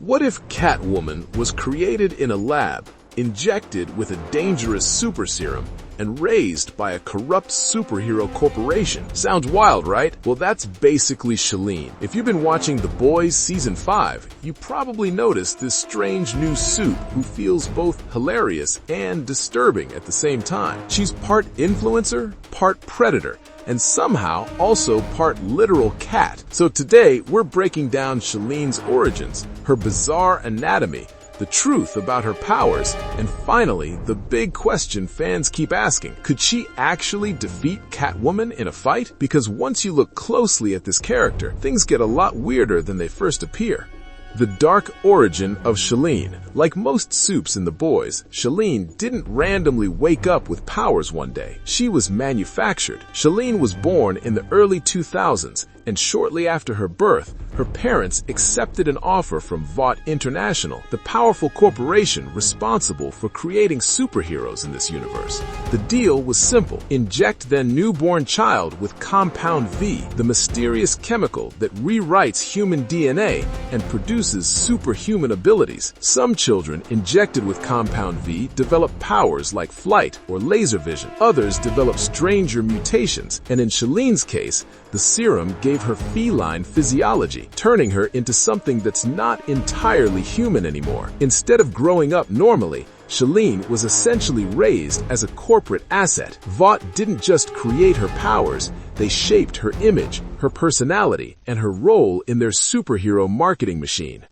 What if Catwoman was created in a lab, injected with a dangerous super serum, and raised by a corrupt superhero corporation? Sounds wild, right? Well, that's basically Sheline. If you've been watching The Boys Season 5, you probably noticed this strange new Supe who feels both hilarious and disturbing at the same time. She's part influencer, part predator, and somehow also part literal cat. So today, we're breaking down Sheline's origins, her bizarre anatomy, the truth about her powers, and finally, the big question fans keep asking: could she actually defeat Catwoman in a fight? Because once you look closely at this character, things get a lot weirder than they first appear. The dark origin of Sheline. Like most Supes in The Boys, Sheline didn't randomly wake up with powers one day. She was manufactured. Sheline was born in the early 2000s, and shortly after her birth, her parents accepted an offer from Vought International, the powerful corporation responsible for creating superheroes in this universe. The deal was simple: inject their newborn child with Compound V, the mysterious chemical that rewrites human DNA and produces superhuman abilities. Some children injected with Compound V develop powers like flight or laser vision. Others develop stranger mutations, and in Sheline's case, the serum gave her feline physiology, turning her into something that's not entirely human anymore. Instead of growing up normally, Sheline was essentially raised as a corporate asset. Vought didn't just create her powers, they shaped her image, her personality, and her role in their superhero marketing machine.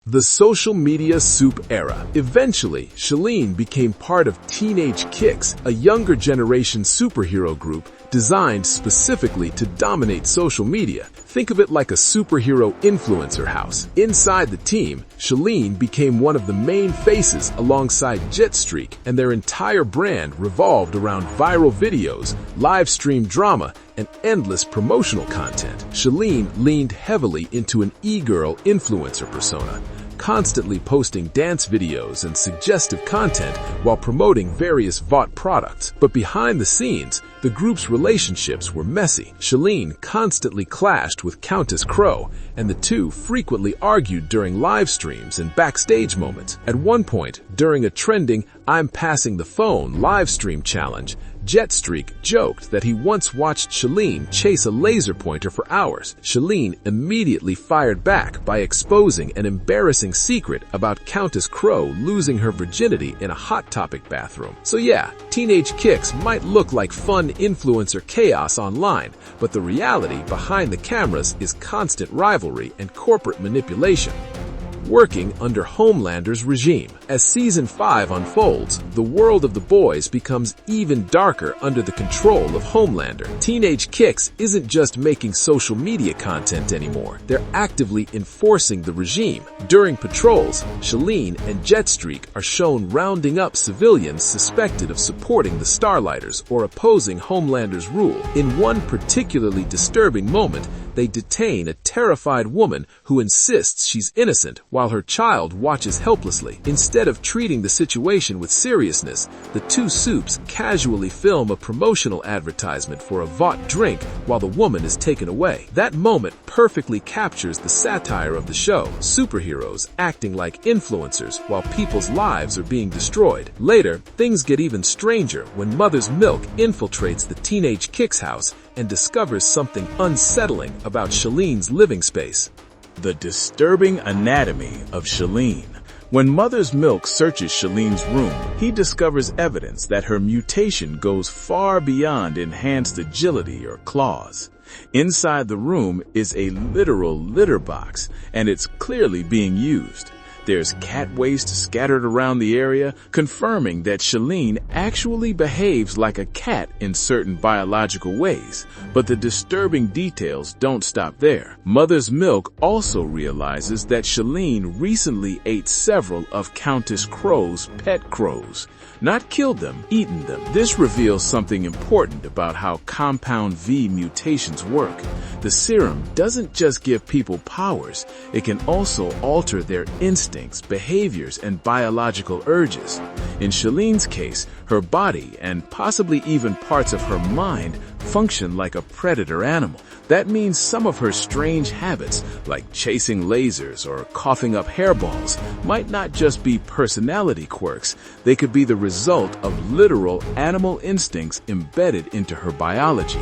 The social media Supe era. Eventually, Sheline became part of Teenage Kicks, a younger generation superhero group designed specifically to dominate social media. Think of it like a superhero influencer house. Inside the team, Sheline became one of the main faces alongside Jetstreak, and their entire brand revolved around viral videos, live stream drama, and endless promotional content. Sheline leaned heavily into an e-girl influencer persona, constantly posting dance videos and suggestive content while promoting various Vought products. But behind the scenes, the group's relationships were messy. Sheline constantly clashed with Countess Crow, and the two frequently argued during live streams and backstage moments. At one point, during a trending "I'm passing the phone" live stream challenge, Jetstreak joked that he once watched Sheline chase a laser pointer for hours. Sheline immediately fired back by exposing an embarrassing secret about Countess Crow losing her virginity in a Hot Topic bathroom. So yeah, Teenage Kicks might look like fun influencer chaos online, but the reality behind the cameras is constant rivalry and corporate manipulation. Working under Homelander's regime. As Season 5 unfolds, the world of the boys becomes even darker under the control of Homelander. Teenage Kicks isn't just making social media content anymore, they're actively enforcing the regime. During patrols, Sheline and Jetstreak are shown rounding up civilians suspected of supporting the Starlighters or opposing Homelander's rule. In one particularly disturbing moment, they detain a terrified woman who insists she's innocent while her child watches helplessly. Instead of treating the situation with seriousness, the two Supes casually film a promotional advertisement for a Vought drink while the woman is taken away. That moment perfectly captures the satire of the show: superheroes acting like influencers while people's lives are being destroyed. Later, things get even stranger when Mother's Milk infiltrates the Teenage Kicks house and discovers something unsettling about Sheline's living space. The disturbing anatomy of Sheline. When Mother's Milk searches Sheline's room, he discovers evidence that her mutation goes far beyond enhanced agility or claws. Inside the room is a literal litter box, and it's clearly being used. There's cat waste scattered around the area, confirming that Sheline actually behaves like a cat in certain biological ways. But the disturbing details don't stop there. Mother's Milk also realizes that Sheline recently ate several of Countess Crow's pet crows. Not killed them, eaten them. This reveals something important about how Compound V mutations work. The serum doesn't just give people powers, it can also alter their instincts, behaviors, and biological urges. In Shelene's case, her body and possibly even parts of her mind function like a predator animal. That means some of her strange habits, like chasing lasers or coughing up hairballs, might not just be personality quirks. They could be the result of literal animal instincts embedded into her biology.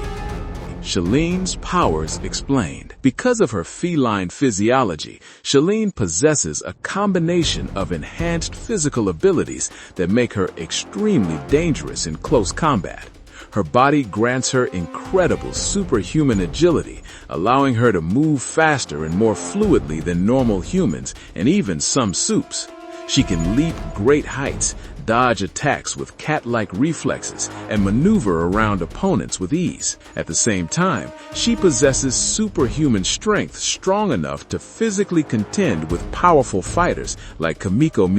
Shelene's powers explained. Because of her feline physiology, Shelene possesses a combination of enhanced physical abilities that make her extremely dangerous in close combat. Her body grants her incredible superhuman agility, allowing her to move faster and more fluidly than normal humans and even some Supes. She can leap great heights, dodge attacks with cat-like reflexes, and maneuver around opponents with ease. At the same time, she possesses superhuman strength strong enough to physically contend with powerful fighters like Kimiko,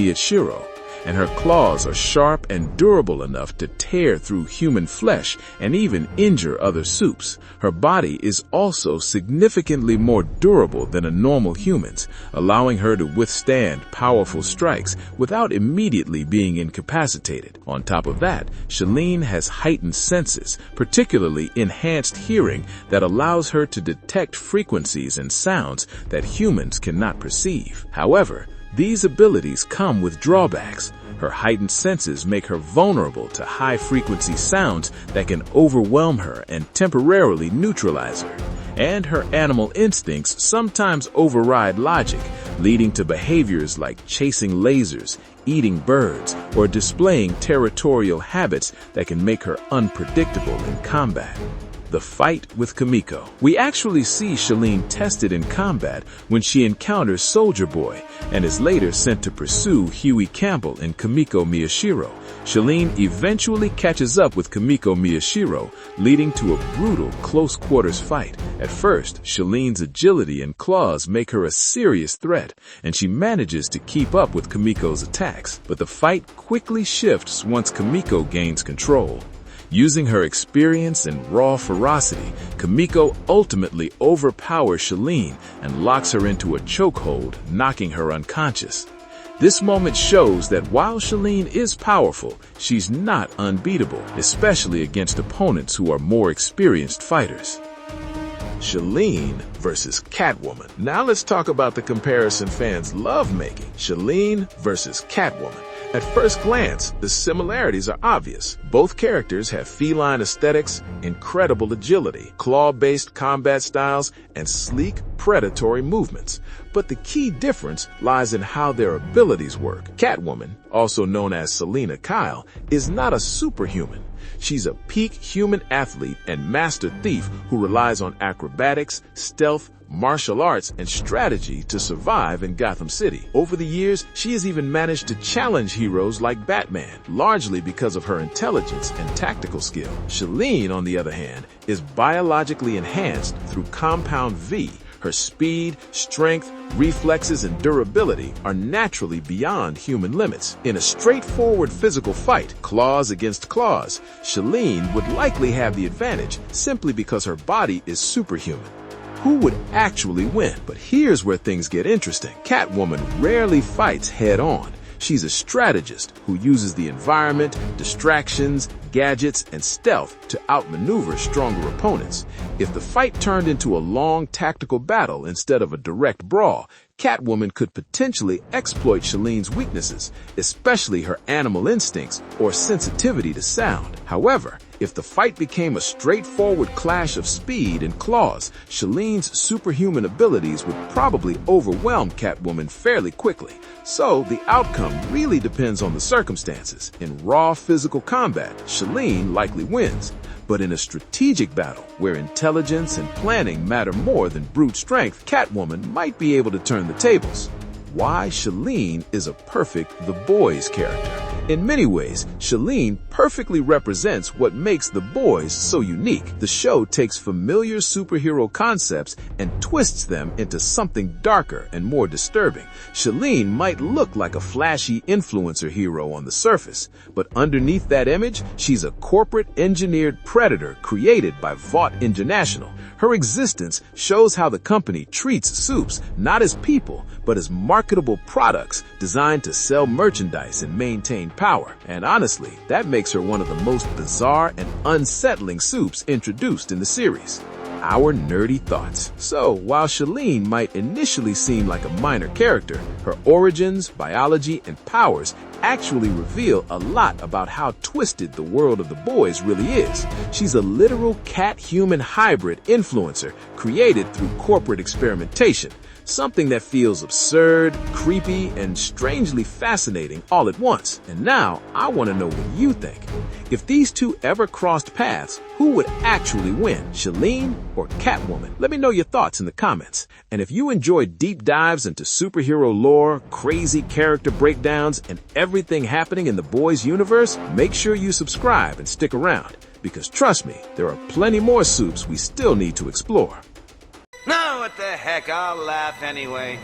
and her claws are sharp and durable enough to tear through human flesh and even injure other Supes. Her body is also significantly more durable than a normal human's, allowing her to withstand powerful strikes without immediately being incapacitated. On top of that, Shelene has heightened senses, particularly enhanced hearing, that allows her to detect frequencies and sounds that humans cannot perceive. However, these abilities come with drawbacks. Her heightened senses make her vulnerable to high-frequency sounds that can overwhelm her and temporarily neutralize her. And her animal instincts sometimes override logic, leading to behaviors like chasing lasers, eating birds, or displaying territorial habits that can make her unpredictable in combat. The fight with Kimiko. We actually see Shelene tested in combat when she encounters Soldier Boy and is later sent to pursue Huey Campbell and Kimiko Miyashiro. Shelene eventually catches up with Kimiko Miyashiro, leading to a brutal close-quarters fight. At first, Shelene's agility and claws make her a serious threat, and she manages to keep up with Kimiko's attacks. But the fight quickly shifts once Kimiko gains control. Using her experience and raw ferocity, Kimiko ultimately overpowers Shelene and locks her into a chokehold, knocking her unconscious. This moment shows that while Shelene is powerful, she's not unbeatable, especially against opponents who are more experienced fighters. Shelene versus Catwoman. Now let's talk about the comparison fans love making. Shelene versus Catwoman. At first glance, the similarities are obvious. Both characters have feline aesthetics, incredible agility, claw-based combat styles, and sleek, predatory movements. But the key difference lies in how their abilities work. Catwoman, also known as Selina Kyle, is not a superhuman. She's a peak human athlete and master thief who relies on acrobatics, stealth, martial arts, and strategy to survive in Gotham City. Over the years, she has even managed to challenge heroes like Batman, largely because of her intelligence and tactical skill. Shelene, on the other hand, is biologically enhanced through Compound V. Her speed, strength, reflexes, and durability are naturally beyond human limits. In a straightforward physical fight, claws against claws, Shelene would likely have the advantage simply because her body is superhuman. Who would actually win? But here's where things get interesting. Catwoman rarely fights head-on. She's a strategist who uses the environment, distractions, gadgets, and stealth to outmaneuver stronger opponents. If the fight turned into a long tactical battle instead of a direct brawl, Catwoman could potentially exploit Shelene's weaknesses, especially her animal instincts or sensitivity to sound. However, if the fight became a straightforward clash of speed and claws, Shelene's superhuman abilities would probably overwhelm Catwoman fairly quickly. So the outcome really depends on the circumstances. In raw physical combat, Shelene likely wins. But in a strategic battle, where intelligence and planning matter more than brute strength, Catwoman might be able to turn the tables. Why Shelene is a perfect The Boys character. In many ways, Shelene perfectly represents what makes The Boys so unique. The show takes familiar superhero concepts and twists them into something darker and more disturbing. Shelene might look like a flashy influencer hero on the surface, but underneath that image, she's a corporate engineered predator created by Vought International. Her existence shows how the company treats Supes not as people, but as marketable products designed to sell merchandise and maintain power. And honestly, that makes her one of the most bizarre and unsettling Supes introduced in the series. Our nerdy thoughts. So, while Shelene might initially seem like a minor character, her origins, biology, and powers actually reveal a lot about how twisted the world of the boys really is. She's a literal cat-human hybrid influencer created through corporate experimentation. Something that feels absurd, creepy, and strangely fascinating all at once. And now, I want to know what you think. If these two ever crossed paths, who would actually win, Sheline or Catwoman? Let me know your thoughts in the comments. And if you enjoy deep dives into superhero lore, crazy character breakdowns, and everything happening in the boys' universe, make sure you subscribe and stick around. Because trust me, there are plenty more Supes we still need to explore. No, what the heck, I'll laugh anyway.